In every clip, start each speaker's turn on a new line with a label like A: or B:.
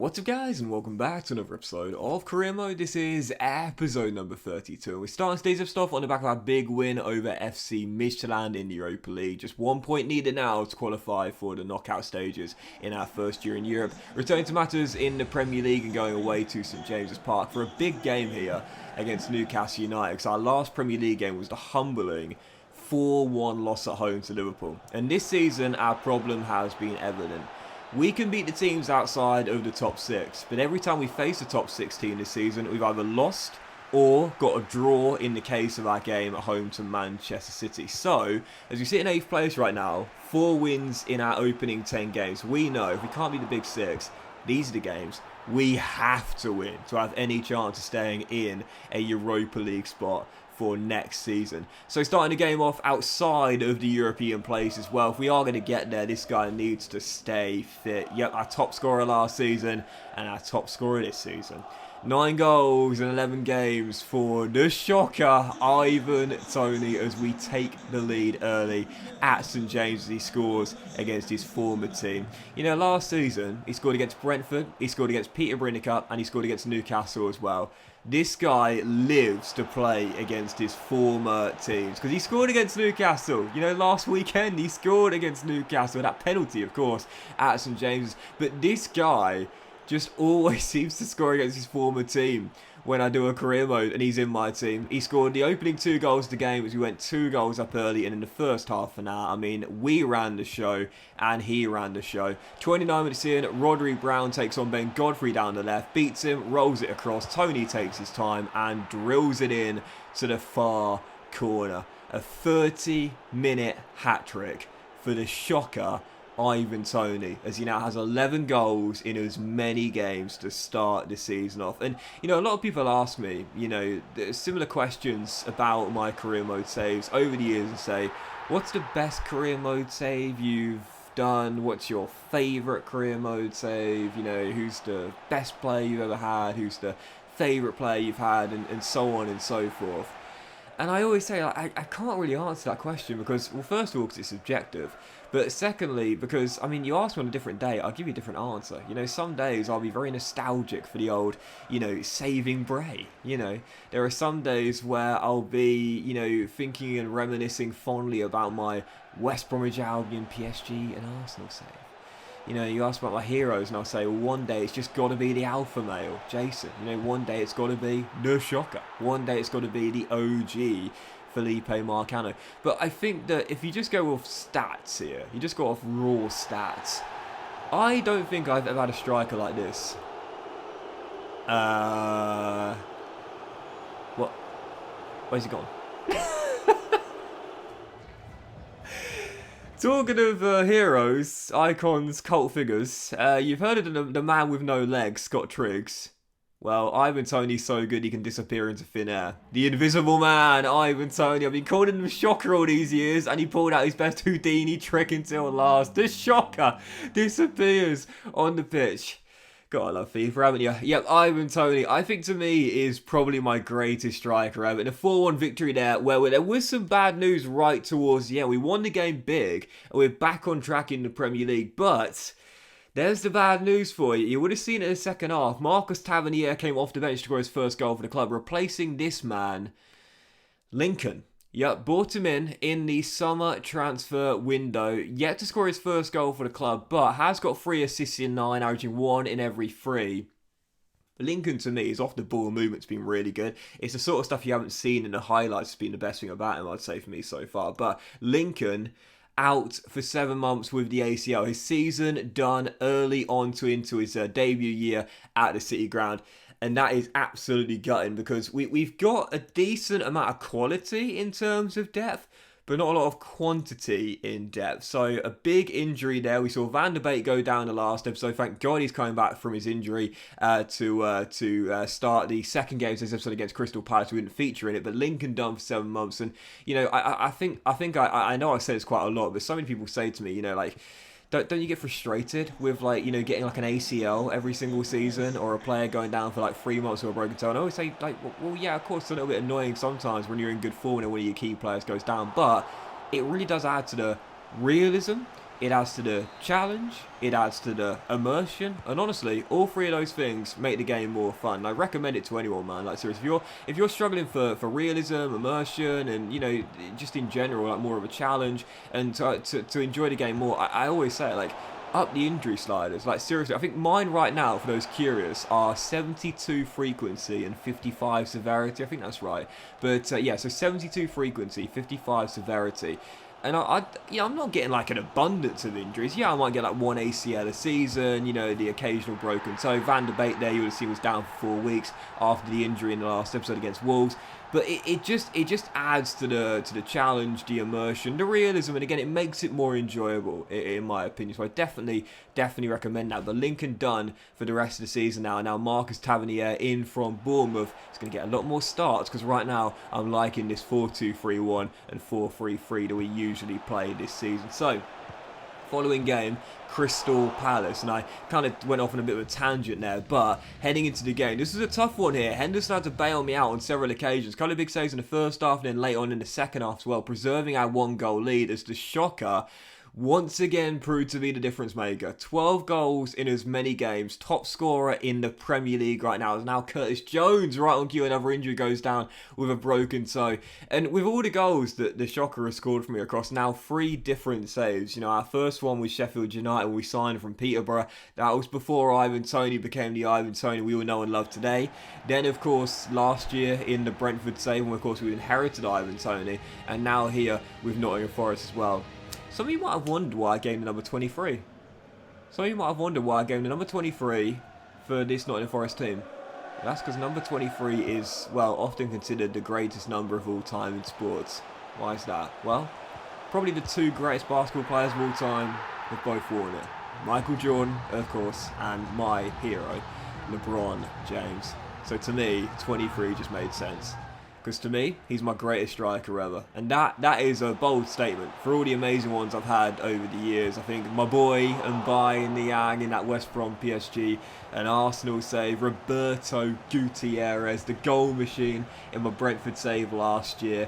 A: What's up guys, and welcome back to another episode of Career Mode. This is episode number 32. We're starting today's episode off on the back of our big win over FC Midtjylland in the Europa League. Just 1 point needed now to qualify for the knockout stages in our first year in Europe. Returning to matters in the Premier League and going away to St James's Park for a big game here against Newcastle United. Because our last Premier League game was the humbling 4-1 loss at home to Liverpool. And this season our problem has been evident. We can beat the teams outside of the top 6, but every time we face the top 6 team this season, we've either lost or got a draw in the case of our game at home to Manchester City. So, as we sit in 8th place right now, 4 wins in our opening 10 games. We know if we can't beat the big 6, these are the games we have to win to have any chance of staying in a Europa League spot for next season. So starting the game off outside of the European place as well. If we are going to get there, this guy needs to stay fit. Yep, our top scorer last season and our top scorer this season. 9 goals in 11 games for the shocker, Ivan Toney, as we take the lead early at St James's. He scores against his former team. You know, last season, he scored against Brentford, he scored against Peterborough in the Cup, and he scored against Newcastle as well. This guy lives to play against his former teams because he scored against Newcastle. You know, last weekend he scored against Newcastle. That penalty, of course, at St James's. But this guy just always seems to score against his former team when I do a career mode and he's in my team. He scored the opening 2 goals of the game as we went 2 goals up early, and in the first half an hour, I mean, we ran the show and he ran the show. 29 minutes in, Rodri Brown takes on Ben Godfrey down the left, beats him, rolls it across. Tony takes his time and drills it in to the far corner. A 30-minute hat-trick for the shocker Ivan Toney, as he now has 11 goals in as many games to start the season off. And, you know, a lot of people ask me, you know, similar questions about my career mode saves over the years and say, what's the best career mode save you've done? What's your favourite career mode save? You know, who's the best player you've ever had? Who's the favourite player you've had? And so on and so forth. And I always say, like, I can't really answer that question because, well, first of all, because it's subjective. But secondly, because, I mean, you ask me on a different day, I'll give you a different answer. You know, some days I'll be very nostalgic for the old, you know, saving Bray. You know, there are some days where I'll be, you know, thinking and reminiscing fondly about my West Bromwich Albion, PSG and Arsenal save. You know, you ask about my heroes and I'll say, well, one day it's just got to be the alpha male, Jason. You know, one day it's got to be the shocker. One day it's got to be the OG, Felipe Marcano. But I think that if you just go off stats here, you just go off raw stats, I don't think I've ever had a striker like this. What? Where's he gone? Talking of heroes, icons, cult figures, you've heard of the man with no legs, Scott Triggs. Well, Ivan Toney's so good he can disappear into thin air. The invisible man, Ivan Toney. I've been calling him Shocker all these years, and he pulled out his best Houdini trick until last. The Shocker disappears on the pitch. God, I love FIFA, haven't you? Yep, Ivan Toney, I think to me is probably my greatest striker ever. In a 4-1 victory there, where there was some bad news right towards the end. We won the game big, and we're back on track in the Premier League, but there's the bad news for you. You would have seen it in the second half. Marcus Tavernier came off the bench to score his first goal for the club, replacing this man, Lincoln. Yep, bought him in the summer transfer window. Yet to score his first goal for the club, but has got 3 assists in 9, averaging 1 in every 3. Lincoln, to me, his off-the-ball movement's been really good. It's the sort of stuff you haven't seen in the highlights. It's been the best thing about him, I'd say, for me so far. But Lincoln out for 7 months with the ACL. His season done early on into his debut year at the City Ground. And that is absolutely gutting because we've got a decent amount of quality in terms of depth, but not a lot of quantity in depth. So a big injury there. We saw Van der Beek go down the last episode. Thank God he's coming back from his injury to start the second game of this episode against Crystal Palace. We didn't feature in it, but Lincoln done for 7 months. And, you know, I think I know I say this quite a lot, but so many people say to me, you know, like, Don't you get frustrated with, like, you know, getting like an ACL every single season, or a player going down for like 3 months with a broken toe? And I always say, like, well, yeah, of course, it's a little bit annoying sometimes when you're in good form and one of your key players goes down, but it really does add to the realism it adds to the challenge, it adds to the immersion, and honestly, all three of those things make the game more fun. I recommend it to anyone, man. Like seriously, if you're struggling for realism, immersion, and just in general, like more of a challenge, and to enjoy the game more, I always say like up the injury sliders. Like seriously, I think mine right now, for those curious, are 72 frequency and 55 severity. I think that's right. But yeah, so 72 frequency, 55 severity. And I'm not getting like an abundance of injuries. Yeah, I might get like one ACL a season, the occasional broken toe. Van der Beek there, you would have seen, was down for 4 weeks after the injury in the last episode against Wolves. But it just adds to the challenge, the immersion, the realism, and again, it makes it more enjoyable in my opinion. So I definitely recommend that. But Lincoln done for the rest of the season now. And now Marcus Tavernier in from Bournemouth is going to get a lot more starts, because right now I'm liking this 4-2-3-1 and 4-3-3 that we usually play this season. So following game, Crystal Palace, and I kind of went off on a bit of a tangent there, but heading into the game, this is a tough one here. Henderson had to bail me out on several occasions. Kind of big saves in the first half and then late on in the second half as well, preserving our 1-goal lead as the shocker once again proved to be the difference maker. 12 goals in as many games. Top scorer in the Premier League right now is now Curtis Jones. Right on cue, another injury, goes down with a broken toe. And with all the goals that the shocker has scored for me across now 3 different saves. Our first one was Sheffield United. We signed from Peterborough. That was before Ivan Toney became the Ivan Toney we all know and love today. Then, of course, last year in the Brentford save, and of course we inherited Ivan Toney. And now here with Nottingham Forest as well. Some of you might have wondered why I gave the number 23. Some of you might have wondered why I gave the number 23 for this Nottingham Forest team. That's because number 23 is, well, often considered the greatest number of all time in sports. Why is that? Well, probably the 2 greatest basketball players of all time have both worn it. Michael Jordan, of course, and my hero, LeBron James. So to me, 23 just made sense. Because to me, he's my greatest striker ever. And that is a bold statement. For all the amazing ones I've had over the years, I think my boy Mbaye Niang in that West Brom PSG, an Arsenal save, Roberto Gutierrez, the goal machine in my Brentford save last year,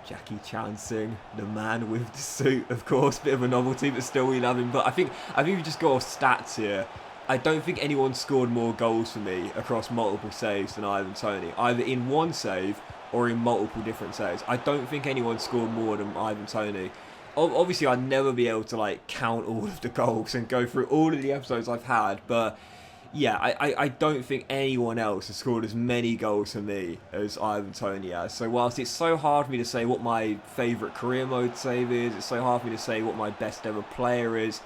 A: Jackie Chan-Sing, the man with the suit, of course, bit of a novelty, but still we love him. But I think we just got off stats here. I don't think anyone scored more goals for me across multiple saves than Ivan Toney, either in one save or in multiple different saves. I don't think anyone scored more than Ivan Toney. Obviously, I'd never be able to like count all of the goals and go through all of the episodes I've had, but yeah, I don't think anyone else has scored as many goals for me as Ivan Toney has. So whilst it's so hard for me to say what my favourite career mode save is, it's so hard for me to say what my best ever player is,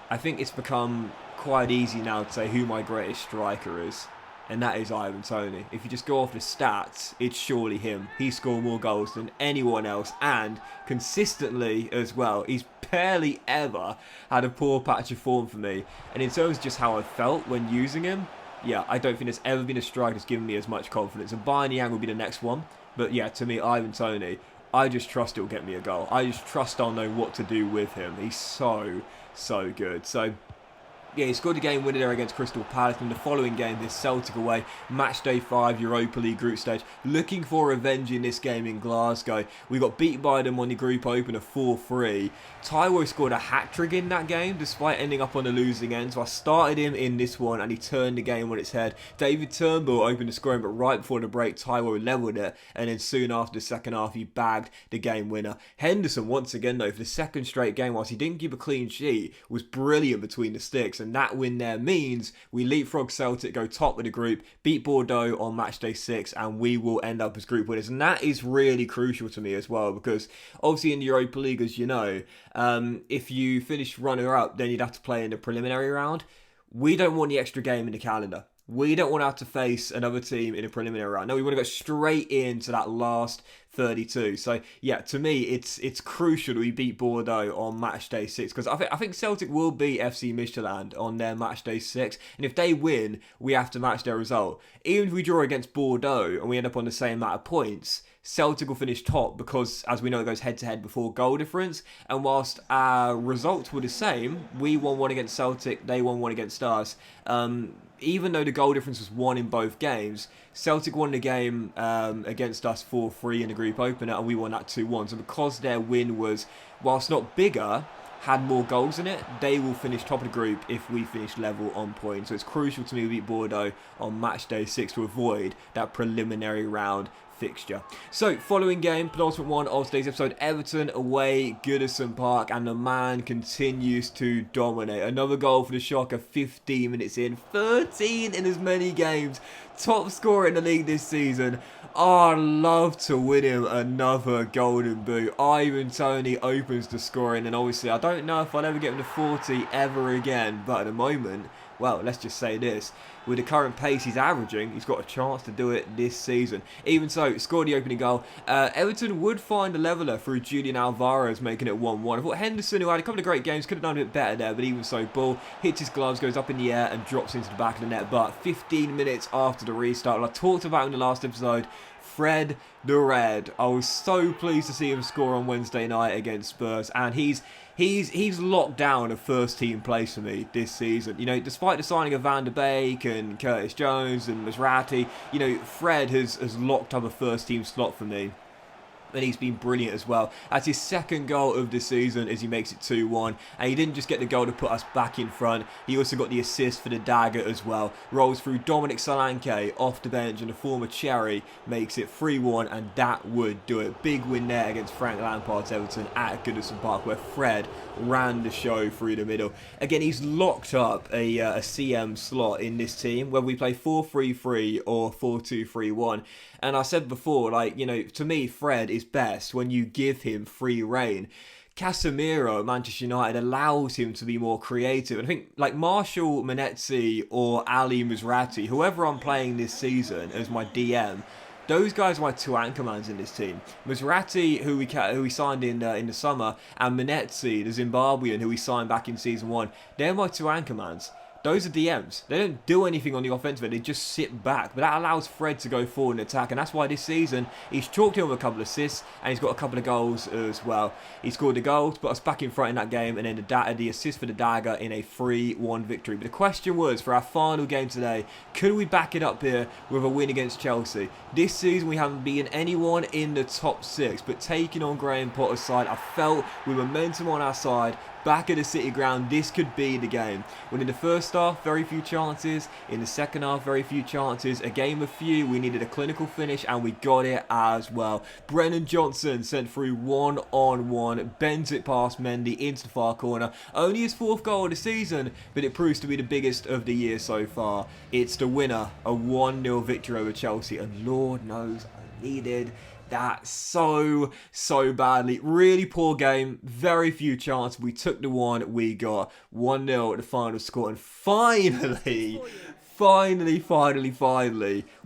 A: I think it's become quite easy now to say who my greatest striker is. And that is Ivan Toney. If you just go off the stats, it's surely him. He scored more goals than anyone else, and consistently as well. He's barely ever had a poor patch of form for me. And in terms of just how I felt when using him, yeah, I don't think there's ever been a striker that's given me as much confidence. And Bayern Yang will be the next one. But yeah, to me, Ivan Toney, I just trust he'll get me a goal. I just trust I'll know what to do with him. He's so good. So yeah, he scored a game winner there against Crystal Palace. In the following game, this Celtic away, match day 5, Europa League group stage. Looking for revenge in this game in Glasgow. We got beat by them on the group opener 4-3. Taiwo scored a hat-trick in that game, despite ending up on the losing end. So I started him in this one, and he turned the game on its head. David Turnbull opened the scoring, but right before the break, Taiwo levelled it. And then soon after the second half, he bagged the game winner. Henderson, once again, though, for the second straight game, whilst he didn't keep a clean sheet, was brilliant between the sticks. And that win there means we leapfrog Celtic, go top of the group, beat Bordeaux on match day 6, and we will end up as group winners. And that is really crucial to me as well, because obviously in the Europa League, as you know, if you finish runner-up, then you'd have to play in the preliminary round. We don't want the extra game in the calendar. We don't want to have to face another team in a preliminary round. No, we want to go straight into that last 32. So yeah, to me, it's crucial that we beat Bordeaux on match day 6, because I think Celtic will beat FC Midtjylland on their match day 6, and if they win, we have to match their result. Even if we draw against Bordeaux and we end up on the same amount of points, Celtic will finish top because, as we know, it goes head-to-head before goal difference. And whilst our results were the same, we won one against Celtic, they won one against us. Even though the goal difference was 1 in both games, Celtic won the game against us 4-3 in the group opener, and we won that 2-1. So because their win was, whilst not bigger, had more goals in it, they will finish top of the group if we finish level on points. So it's crucial to me we beat Bordeaux on match day 6 to avoid that preliminary round fixture. So, following game, penultimate one of today's episode, Everton away, Goodison Park, and the man continues to dominate. Another goal for the Shocker, 15 minutes in, 13 in as many games. Top scorer in the league this season. Oh, I'd love to win him another golden boot. Ivan Toney opens the scoring, and obviously I don't know if I'll ever get him to 40 ever again, but at the moment, well, let's just say this. With the current pace he's averaging, he's got a chance to do it this season. Even so, scored the opening goal. Everton would find a leveller through Julian Alvarez, making it 1-1. I thought Henderson, who had a couple of great games, could have done a bit better there, but even so, ball hits his gloves, goes up in the air and drops into the back of the net. But 15 minutes after the restart, I talked about in the last episode, Fred the Red. I was so pleased to see him score on Wednesday night against Spurs, and he's locked down a first team place for me this season. You know, despite the signing of Van der Beek and Curtis Jones and Maserati, you know, Fred has locked up a first team slot for me. And he's been brilliant as well. That's his second goal of the season as he makes it 2-1. And he didn't just get the goal to put us back in front. He also got the assist for the dagger as well. Rolls through Dominic Solanke off the bench, and the former Cherry makes it 3-1, and that would do it. Big win there against Frank Lampard's Everton at Goodison Park, where Fred ran the show through the middle. Again, he's locked up a CM slot in this team, whether we play 4-3-3 or 4-2-3-1. And I said before, like, you know, to me, Fred is best when you give him free reign. Casemiro at Manchester United allows him to be more creative. And I think like Marshall Menezzi or Ali Maserati, whoever I'm playing this season as my DM, those guys are my two anchormans in this team. Maserati, who we signed in the summer, and Menezzi, the Zimbabwean, who we signed back in season 1, they're my two anchormans. Those are DMs. They don't do anything on the offensive end. They just sit back. But that allows Fred to go forward and attack. And that's why this season, he's chalked him with a couple of assists. And he's got a couple of goals as well. He scored the goal to put us back in front in that game. And then the assist for the dagger in a 3-1 victory. But the question was, for our final game today, could we back it up here with a win against Chelsea? This season, we haven't beaten anyone in the top 6. But taking on Graham Potter's side, I felt with momentum on our side, back at the City ground, this could be the game. When in the first half, very few chances. In the second half, very few chances. A game of few. We needed a clinical finish, and we got it as well. Brennan Johnson sent through 1-on-1. Bends it past Mendy into the far corner. Only his 4th goal of the season, but it proves to be the biggest of the year so far. It's the winner. A 1-0 victory over Chelsea. And Lord knows I needed that so badly. Really poor game, very few chances. We took the one, we got 1-0 at the final score, and finally,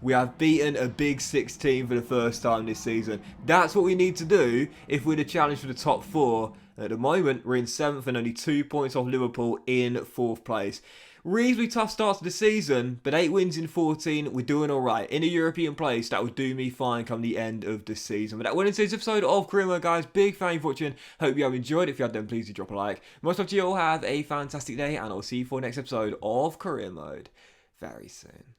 A: we have beaten a Big 6 team for the first time this season. That's what we need to do if we're to challenge for the top 4. At the moment, we're in 7th and only 2 points off Liverpool in 4th place. Reasonably tough start to the season, but 8 wins in 14, we're doing alright. In a European place, that would do me fine come the end of the season. But that went into this episode of Career Mode, guys. Big fan of watching. Hope you have enjoyed. If you have, then please do drop a like. Most of you all have a fantastic day, and I'll see you for the next episode of Career Mode very soon.